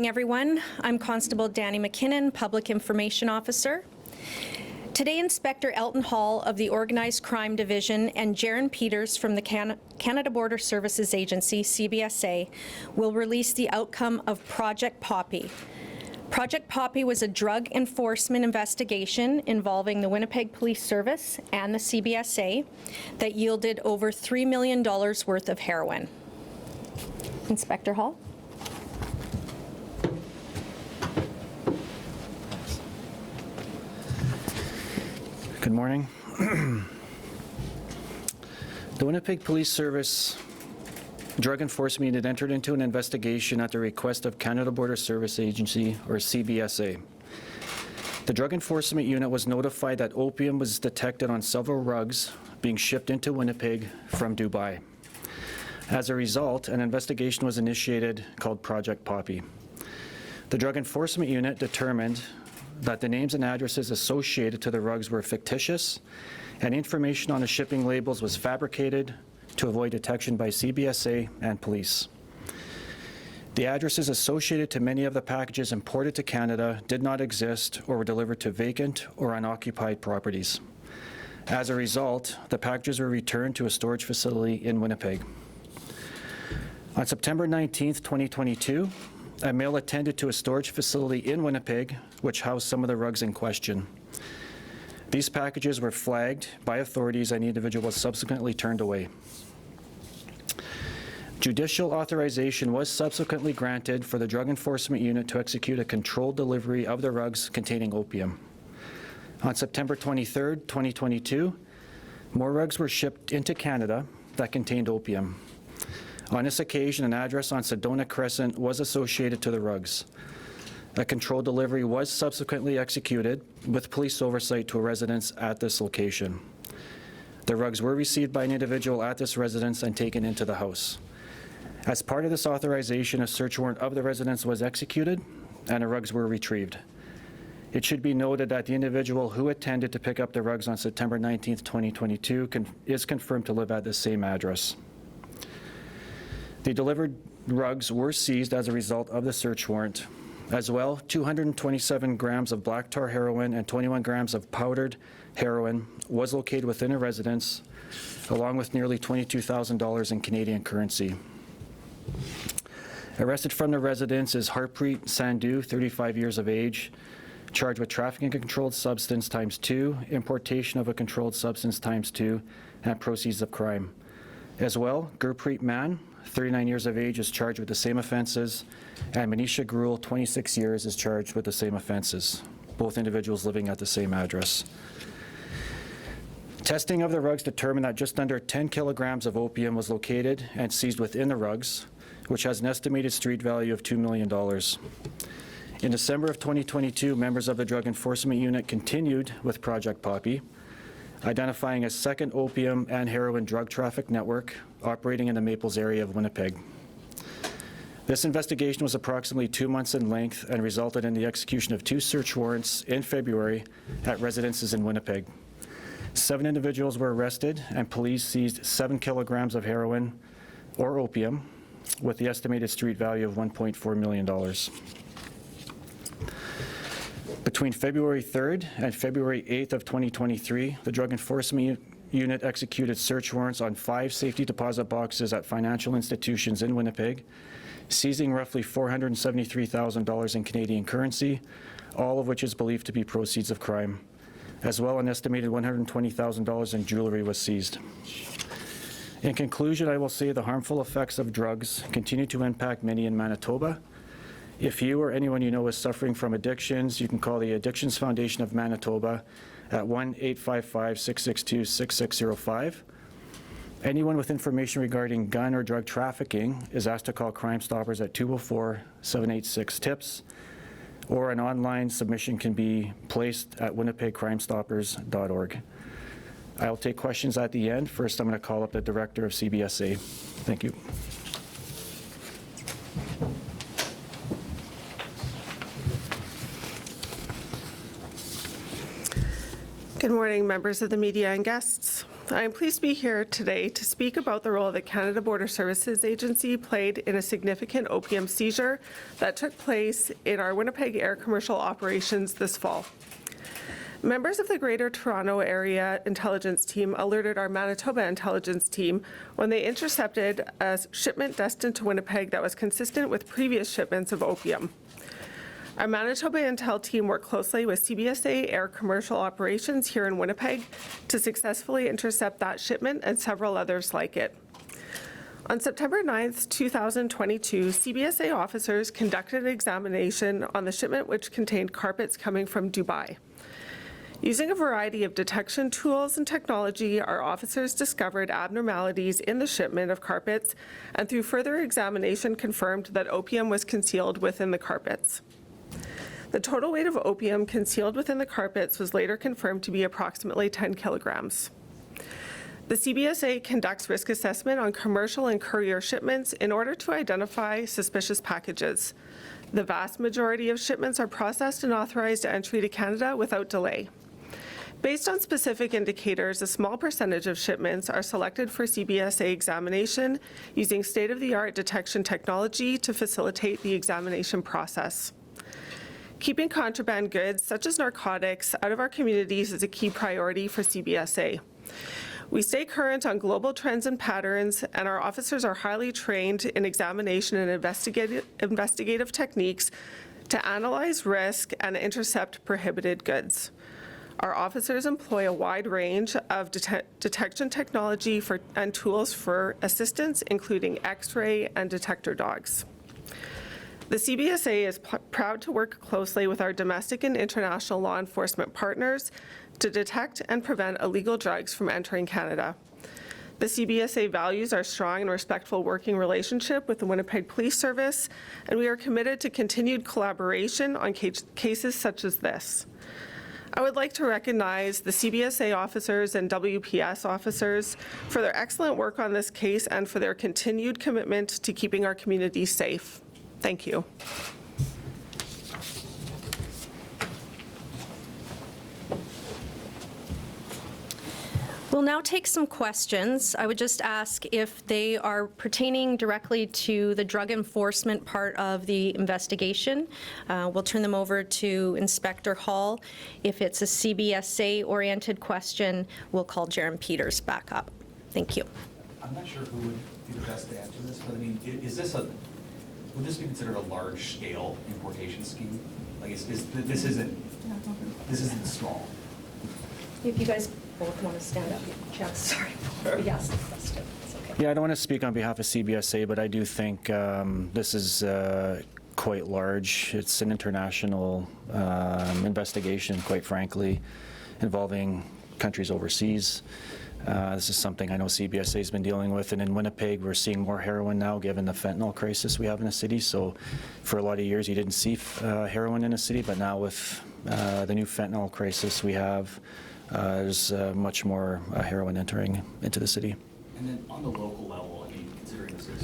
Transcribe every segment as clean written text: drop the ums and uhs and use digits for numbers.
morning, everyone. I'm Constable Danny McKinnon, Public Information Officer. Today, Inspector Elton Hall of the Organized Crime Division and Jaron Peters from the Canada Border Services Agency, CBSA, will release the outcome of Project Poppy. Project Poppy was a drug enforcement investigation involving the Winnipeg Police Service and the CBSA that yielded over $3 million worth of heroin. Inspector Hall. Good morning. The Winnipeg Police Service Drug Enforcement Unit entered into an investigation at the request of Canada Border Service Agency, or CBSA. The Drug Enforcement Unit was notified that opium was detected on several rugs being shipped into Winnipeg from Dubai. As a result, an investigation was initiated called Project Poppy. The Drug Enforcement Unit determined that the names and addresses associated to the rugs were fictitious, and information on the shipping labels was fabricated to avoid detection by CBSA and police. The addresses associated to many of the packages imported to Canada did not exist or were delivered to vacant or unoccupied properties. As a result, the packages were returned to a storage facility in Winnipeg. On September 19th, 2022, a male attended to a storage facility in Winnipeg which housed some of the rugs in question. These packages were flagged by authorities and the individual was subsequently turned away. Judicial authorization was subsequently granted for the Drug Enforcement Unit to execute a controlled delivery of the rugs containing opium. On September 23rd, 2022, more rugs were shipped into Canada that contained opium. On this occasion, an address on Sedona Crescent was associated to the rugs. A controlled delivery was subsequently executed with police oversight to a residence at this location. The rugs were received by an individual at this residence and taken into the house. As part of this authorization, a search warrant of the residence was executed and the rugs were retrieved. It should be noted that the individual who attended to pick up the rugs on September 19th, 2022 is confirmed to live at the same address. The delivered rugs were seized as a result of the search warrant. As well, 227 grams of black tar heroin and 21 grams of powdered heroin was located within a residence, along with nearly $22,000 in Canadian currency. Arrested from the residence is Harpreet Sandhu, 35 years of age, charged with trafficking a controlled substance ×2, importation of a controlled substance ×2, and proceeds of crime. As well, Gurpreet Mann, 39 years of age, is charged with the same offenses, and Manisha Grul, 26 years, is charged with the same offenses, both individuals living at the same address. Testing of the rugs determined that just under 10 kilograms of opium was located and seized within the rugs, which has an estimated street value of $2 million. In December of 2022, members of the Drug Enforcement Unit continued with Project Poppy, identifying a second opium and heroin drug traffic network operating in the Maples area of Winnipeg. This investigation was approximately 2 months in length and resulted in the execution of 2 search warrants in February at residences in Winnipeg. 7 individuals were arrested and police seized 7 kilograms of heroin or opium with the estimated street value of $1.4 million. Between February 3rd and February 8th of 2023, the Drug Enforcement Unit executed search warrants on 5 safety deposit boxes at financial institutions in Winnipeg, seizing roughly $473,000 in Canadian currency, all of which is believed to be proceeds of crime. As well, an estimated $120,000 in jewelry was seized. In conclusion, I will say the harmful effects of drugs continue to impact many in Manitoba. If you or anyone you know is suffering from addictions, you can call the Addictions Foundation of Manitoba at 1-855-662-6605. Anyone with information regarding gun or drug trafficking is asked to call Crime Stoppers at 204-786-TIPS, or an online submission can be placed at winnipegcrimestoppers.org. I will take questions at the end. First, I'm going to call up the Director of CBSA. Thank you. Good morning, members of the media and guests. I am pleased to be here today to speak about the role that Canada Border Services Agency played in a significant opium seizure that took place in our Winnipeg Air Commercial operations this fall. Members of the Greater Toronto Area Intelligence Team alerted our Manitoba Intelligence Team when they intercepted a shipment destined to Winnipeg that was consistent with previous shipments of opium. Our Manitoba Intel team worked closely with CBSA Air Commercial Operations here in Winnipeg to successfully intercept that shipment and several others like it. On September 9th, 2022, CBSA officers conducted an examination on the shipment which contained carpets coming from Dubai. Using a variety of detection tools and technology, our officers discovered abnormalities in the shipment of carpets and through further examination confirmed that opium was concealed within the carpets. The total weight of opium concealed within the carpets was later confirmed to be approximately 10 kilograms. The CBSA conducts risk assessment on commercial and courier shipments in order to identify suspicious packages. The vast majority of shipments are processed and authorized entry to Canada without delay. Based on specific indicators, a small percentage of shipments are selected for CBSA examination using state-of-the-art detection technology to facilitate the examination process. Keeping contraband goods, such as narcotics, out of our communities is a key priority for CBSA. We stay current on global trends and patterns, and our officers are highly trained in examination and investigative techniques to analyze risk and intercept prohibited goods. Our officers employ a wide range of detection technology and tools for assistance, including X-ray and detector dogs. The CBSA is proud to work closely with our domestic and international law enforcement partners to detect and prevent illegal drugs from entering Canada. The CBSA values our strong and respectful working relationship with the Winnipeg Police Service, and we are committed to continued collaboration on cases such as this. I would like to recognize the CBSA officers and WPS officers for their excellent work on this case and for their continued commitment to keeping our communities safe. Thank you. We'll now take some questions. I would just ask if they are pertaining directly to the drug enforcement part of the investigation. We'll turn them over to Inspector Hall. If it's a CBSA-oriented question, we'll call Jaron Peters back up. Thank you. I'm not sure who would be the best to answer this, but I mean, would this be considered a large-scale importation scheme? Like, this isn't small. If you guys both want to stand up, Chad, sorry, before we ask the question. It's okay. Yeah, I don't want to speak on behalf of CBSA, but I do think this is quite large. It's an international investigation, quite frankly, involving countries overseas. This is something I know CBSA has been dealing with, and in Winnipeg we're seeing more heroin now given the fentanyl crisis we have in the city. So for a lot of years you didn't see heroin in the city, but now with the new fentanyl crisis we have, there's much more heroin entering into the city. And then on the local level, I mean, considering this is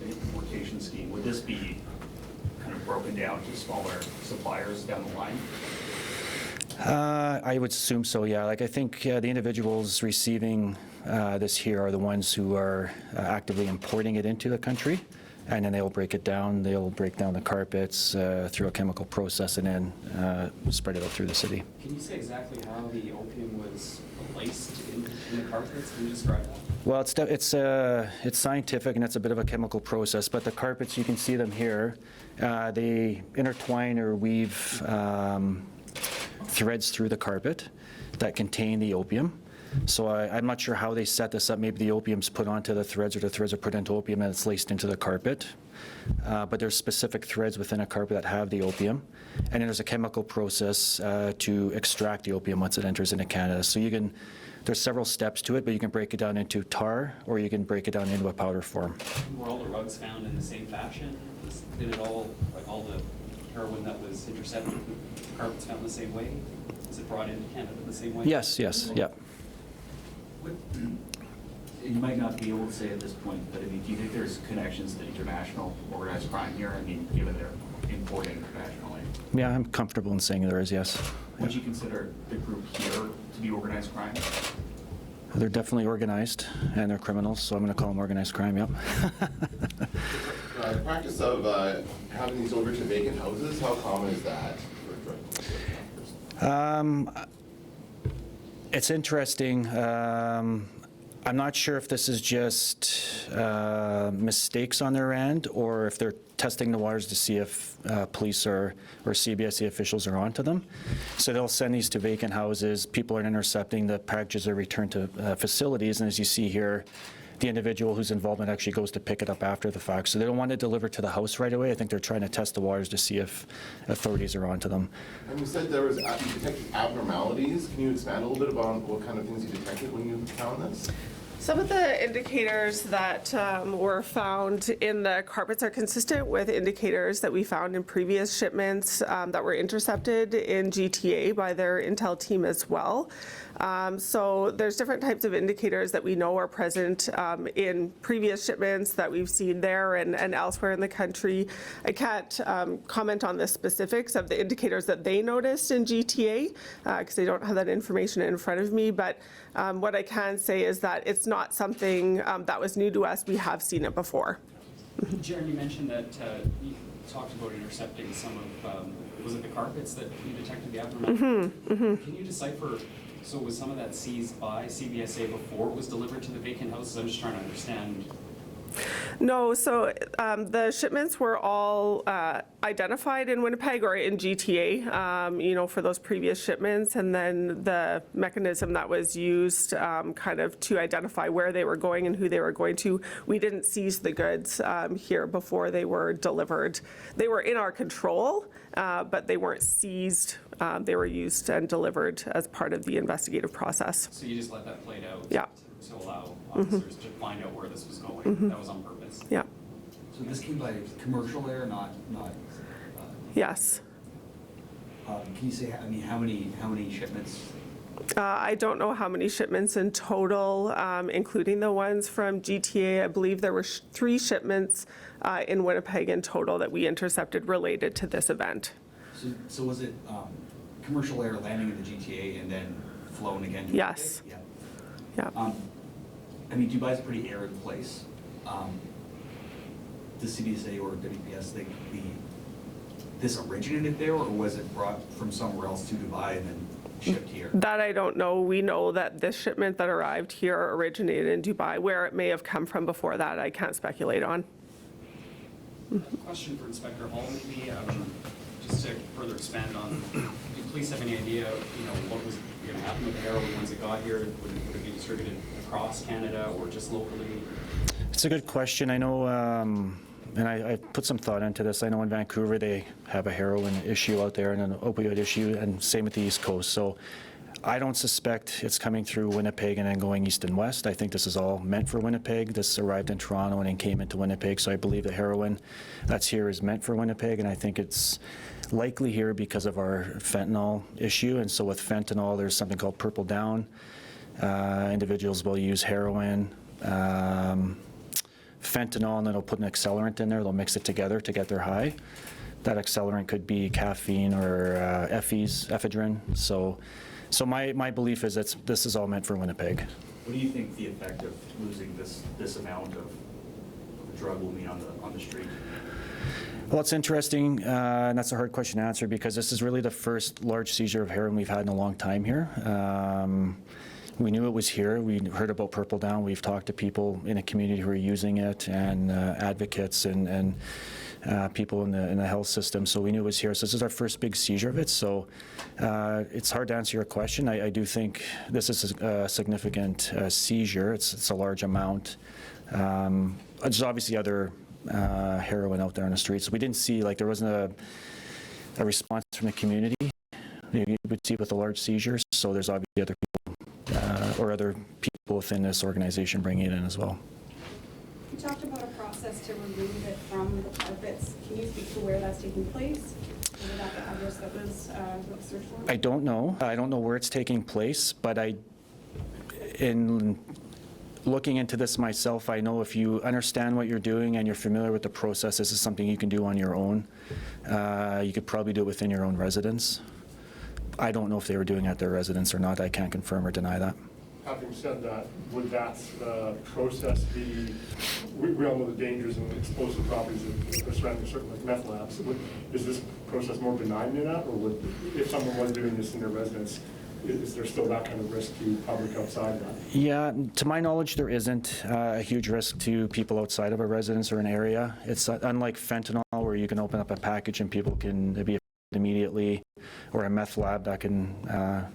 an importation scheme, would this be kind of broken down to smaller suppliers down the line? I would assume so, yeah. Like, I think the individuals receiving this here are the ones who are actively importing it into the country, and then they'll break it down. They'll break down the carpets through a chemical process and then spread it out through the city. Can you say exactly how the opium was laced in the carpets? Can you describe that? Well, it's scientific, and it's a bit of a chemical process, but the carpets, you can see them here, they intertwine or weave threads through the carpet that contain the opium. So I'm not sure how they set this up. Maybe the opium's put onto the threads, or the threads are put into opium and it's laced into the carpet. But there's specific threads within a carpet that have the opium. And then there's a chemical process to extract the opium once it enters into Canada. So there's several steps to it, but you can break it down into tar, or you can break it down into a powder form. Were all the rugs found in the same fashion? Did it all, like all the heroin that was intercepted, the carpets found the same way? Was it brought into Canada the same way? Yes, yeah. You might not be able to say at this point, but I mean, do you think there's connections to international organized crime here? I mean, given they're importing internationally. Yeah, I'm comfortable in saying there is, yes. Would you consider the group here to be organized crime? They're definitely organized, and they're criminals, so I'm going to call them organized crime, yep. The practice of having these over to vacant houses, how common is that for drug traffickers? It's interesting. I'm not sure if this is just mistakes on their end or if they're testing the waters to see if police or CBSA officials are onto them. So they'll send these to vacant houses, people are intercepting, the packages are returned to facilities, and as you see here, the individual whose involvement actually goes to pick it up after the fact. So they don't want to deliver to the house right away. I think they're trying to test the waters to see if authorities are onto them. And you said there was, you detected abnormalities. Can you expand a little bit about what kind of things you detected when you found this? Some of the indicators that were found in the carpets are consistent with indicators that we found in previous shipments that were intercepted in GTA by their intel team as well. So there's different types of indicators that we know are present in previous shipments that we've seen there and elsewhere in the country. I can't comment on the specifics of the indicators that they noticed in GTA because I don't have that information in front of me, but what I can say is that it's not something that was new to us. We have seen it before. Jaron, you mentioned that you talked about intercepting some of, was it the carpets that you detected the abnormalities? Can you decipher, so was some of that seized by CBSA before it was delivered to the vacant houses? I'm just trying to understand. No, so the shipments were all identified in Winnipeg or in GTA, you know, for those previous shipments, and then the mechanism that was used kind of to identify where they were going and who they were going to. We didn't seize the goods here before they were delivered. They were in our control, but they weren't seized. They were used and delivered as part of the investigative process. So you just let that play out? Yeah. To allow officers to find out where this was going? That was on purpose? Yeah. So this came by commercial air, not. Yes. Can you say, I mean, how many shipments? I don't know how many shipments in total, including the ones from GTA. I believe there were 3 shipments in Winnipeg in total that we intercepted related to this event. So was it commercial air landing in the GTA and then flown again to Yes. Winnipeg? Yeah. Yeah. I mean, Dubai is a pretty arid place. Does CBSA or WPS think this originated there, or was it brought from somewhere else to Dubai and then shipped here? That I don't know. We know that this shipment that arrived here originated in Dubai. Where it may have come from before that, I can't speculate on. Question for Inspector Hall, maybe, just to further expand on, do police have any idea, you know, what was going to happen with the heroin once it got here? Would it be distributed across Canada or just locally? It's a good question. I know, and I put some thought into this. I know in Vancouver they have a heroin issue out there and an opioid issue, and same with the East Coast. So I don't suspect it's coming through Winnipeg and then going east and west. I think this is all meant for Winnipeg. This arrived in Toronto and then came into Winnipeg. So I believe the heroin that's here is meant for Winnipeg, and I think it's likely here because of our fentanyl issue. And so with fentanyl, there's something called purple down. Individuals will use heroin, fentanyl, and then they'll put an accelerant in there. They'll mix it together to get their high. That accelerant could be caffeine or ephedrine. So my belief is that this is all meant for Winnipeg. What do you think the effect of losing this amount of the drug will mean on the street? Well, it's interesting, and that's a hard question to answer because this is really the first large seizure of heroin we've had in a long time here. We knew it was here. We heard about Purple Down. We've talked to people in the community who are using it, and advocates and people in the health system. So we knew it was here. So this is our first big seizure of it. So it's hard to answer your question. I do think this is a significant seizure. It's a large amount. There's obviously other heroin out there on the streets. We didn't see, like, there wasn't a response from the community. You would see with a large seizure. So there's obviously other people or other people within this organization bringing it in as well. You talked about a process to remove it from the carpets. Can you speak to where that's taking place? Was it at the address that was searched for? I don't know. I don't know where it's taking place, but in looking into this myself, I know if you understand what you're doing and you're familiar with the process, this is something you can do on your own. You could probably do it within your own residence. I don't know if they were doing it at their residence or not. I can't confirm or deny that. having said that, would that process be, we all know the dangers and explosive properties that are surrounding certain like meth labs. Is this process more benign than that, or would, if someone was doing this in their residence, is there still that kind of risk to public outside that? Yeah, to my knowledge, there isn't a huge risk to people outside of a residence or an area. It's unlike fentanyl, where you can open up a package and people can be immediately, or a meth lab that can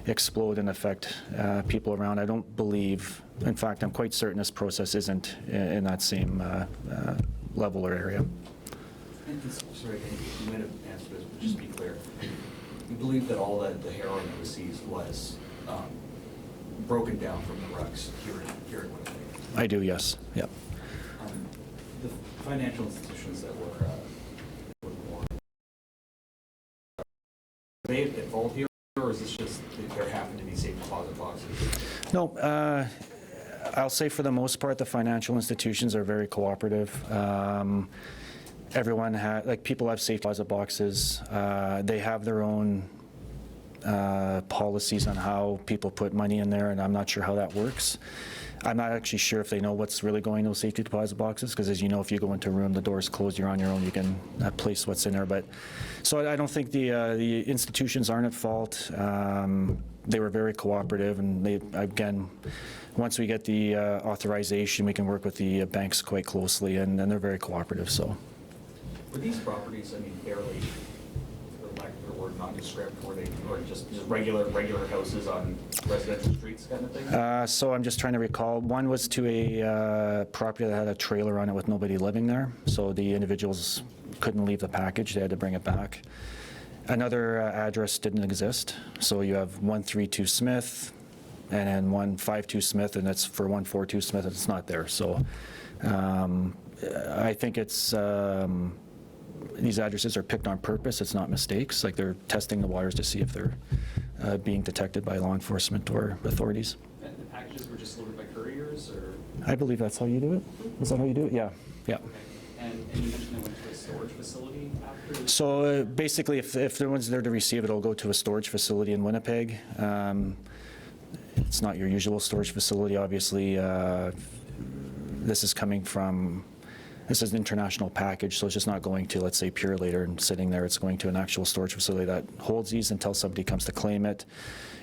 explode and affect people around. I don't believe, in fact, I'm quite certain this process isn't in that same level or area. Sorry, you might have answered this, but just to be clear. You believe that all the heroin that was seized was broken down from the rugs here in Winnipeg? I do, yes. Yep. The financial institutions that were are they at fault here, or is this just that there happen to be safe deposit boxes? No, I'll say for the most part, the financial institutions are very cooperative. Everyone people have safe deposit boxes. They have their own policies on how people put money in there, and I'm not sure how that works. I'm not actually sure if they know what's really going in those safety deposit boxes, because as you know, if you go into a room, the door's closed, you're on your own, you can place what's in there. But so I don't think the institutions aren't at fault. They were very cooperative, and they, again, once we get the authorization, we can work with the banks quite closely, and they're very cooperative. So. Were these properties, I mean, barely, for lack of a better word, nondescript, or just regular houses on residential streets kind of thing? So I'm just trying to recall. One was to a property that had a trailer on it with nobody living there. So the individuals couldn't leave the package. They had to bring it back. Another address didn't exist. So you have 132 Smith and then 152 Smith, and it's for 142 Smith, and it's not there. So I think it's, these addresses are picked on purpose. It's not mistakes. Like, they're testing the waters to see if they're being detected by law enforcement or authorities. And the packages were just delivered by couriers, or? I believe that's how you do it. Is that how you do it? Yeah. Yeah. Okay. And you mentioned they went to a storage facility after? So basically, if no one's there to receive it, it'll go to a storage facility in Winnipeg. It's not your usual storage facility, obviously. This is coming from, this is an international package, so it's just not going to, let's say, Pure later and sitting there. It's going to an actual storage facility that holds these until somebody comes to claim it.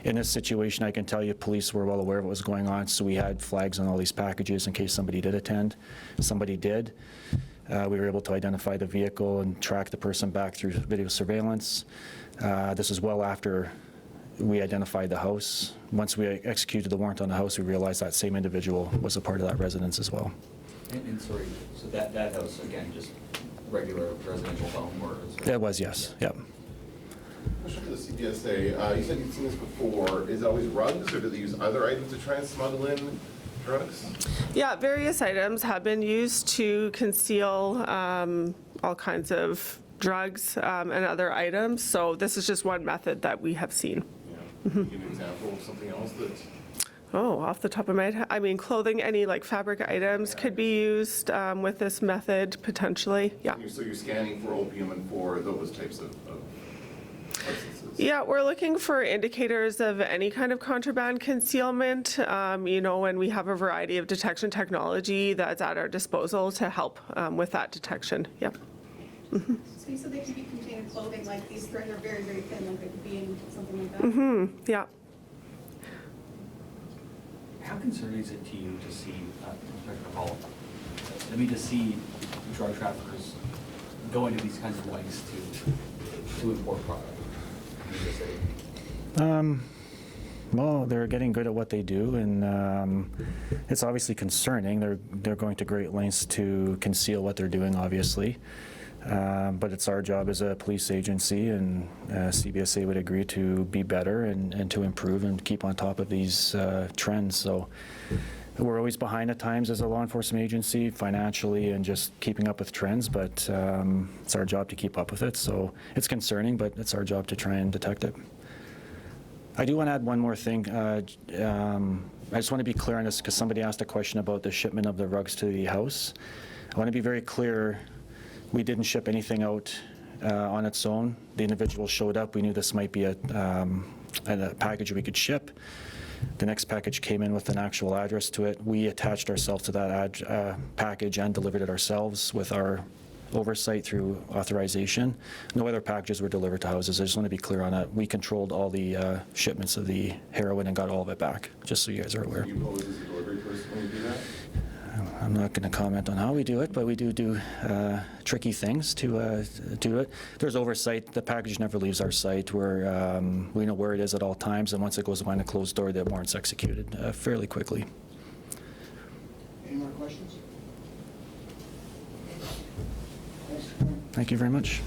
In this situation, I can tell you police were well aware of what was going on, so we had flags on all these packages in case somebody did attend. Somebody did. We were able to identify the vehicle and track the person back through video surveillance. This is well after we identified the house. Once we executed the warrant on the house, we realized that same individual was a part of that residence as well. And sorry, so that house, again, just regular residential home, or? It was, yes. Yep. Question for the CBSA. You said you'd seen this before. Is it always rugs, or do they use other items to try and smuggle in drugs? Yeah, various items have been used to conceal all kinds of drugs and other items. So this is just one method that we have seen. Yeah. Can you give an example of something else that? Oh, off the top of my head, I mean, clothing, any like fabric items could be used with this method potentially. Yeah. So you're scanning for opium and for those types of substances? Yeah, we're looking for indicators of any kind of contraband concealment, you know, and we have a variety of detection technology that's at our disposal to help with that detection. Yep. Mm-hmm. So you said they could be contained in clothing, like these threads are very, very thin, like they could be in something like that? Mm-hmm. Yeah. How concerning is it to you to see, Inspector Hall, I mean, to see drug traffickers go into these kinds of lengths to import product? Well, they're getting good at what they do, and it's obviously concerning. They're going to great lengths to conceal what they're doing, obviously. But it's our job as a police agency, and CBSA would agree to be better and to improve and keep on top of these trends. So we're always behind at times as a law enforcement agency, financially and just keeping up with trends, but it's our job to keep up with it. So it's concerning, but it's our job to try and detect it. I do want to add one more thing. I just want to be clear on this, because somebody asked a question about the shipment of the rugs to the house. I want to be very clear. We didn't ship anything out on its own. The individual showed up. We knew this might be a package we could ship. The next package came in with an actual address to it. We attached ourselves to that package and delivered it ourselves with our oversight through authorization. No other packages were delivered to houses. I just want to be clear on that. We controlled all the shipments of the heroin and got all of it back, just so you guys are aware. Do you pose as a delivery person when you do that? I'm not going to comment on how we do it, but we do tricky things to do it. There's oversight. The package never leaves our site. We know where it is at all times, and once it goes behind a closed door, the warrant's executed fairly quickly. Any more questions? Thank you very much.